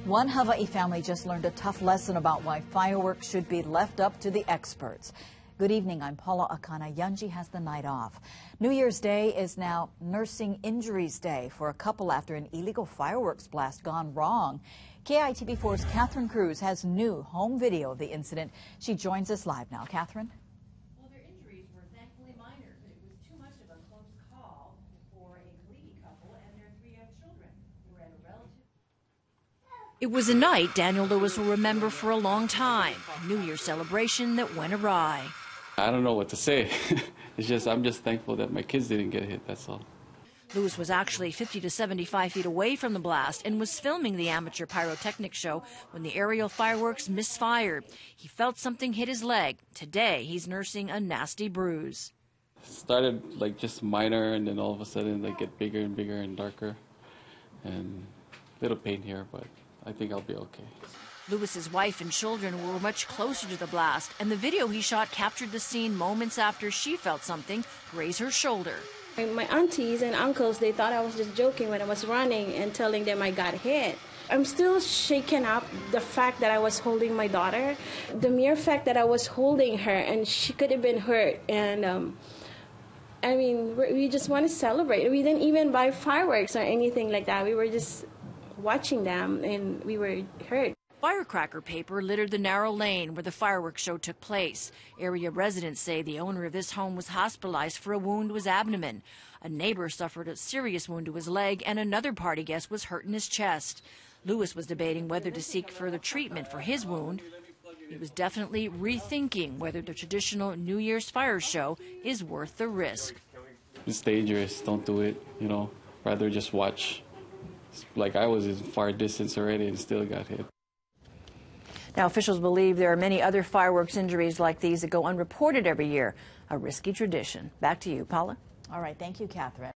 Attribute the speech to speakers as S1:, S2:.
S1: One Hawaii family just learned a tough lesson about why fireworks should be left up to the experts. Good evening, I'm Paula Akana. Yunji has the night off. New Year's Day is now Nursing Injuries Day for a couple after an illegal fireworks blast gone wrong. KITV4's Catherine Cruz has new home video of the incident. She joins us live now. Catherine?
S2: Well, their injuries were thankfully minor, but it was too much of a close call for a Khalidi couple and their 3 young children who were at a relative. It was a night Daniel Lewis will remember for a long time, a New Year's celebration that went awry.
S3: I don't know what to say. I'm just thankful that my kids didn't get hit, that's all.
S2: Lewis was actually 50 to 75 feet away from the blast and was filming the amateur pyrotechnics show when the aerial fireworks misfired. He felt something hit his leg. Today, he's nursing a nasty bruise.
S3: It started like just minor, and then all of a sudden they get bigger and bigger and darker. And a little pain here, but I think I'll be okay.
S2: Lewis's wife and children were much closer to the blast, and the video he shot captured the scene moments after she felt something graze her shoulder.
S4: My aunties and uncles, they thought I was just joking when I was running and telling them I got hit. I'm still shaken up the fact that I was holding my daughter, the mere fact that I was holding her and she could have been hurt. And I mean, we just want to celebrate. We didn't even buy fireworks or anything like that. We were just watching them and we were hurt.
S2: Firecracker paper littered the narrow lane where the fireworks show took place. Area residents say the owner of this home was hospitalized for a wound to his abdomen. A neighbor suffered a serious wound to his leg, and another party guest was hurt in his chest. Lewis was debating whether to seek further treatment for his wound. He was definitely rethinking whether the traditional New Year's fire show is worth the risk.
S3: It's dangerous. Don't do it, Rather just watch. Like I was in far distance already and still got hit.
S2: Now, officials believe there are many other fireworks injuries like these that go unreported every year. A risky tradition. Back to you, Paula.
S1: All right, thank you, Catherine.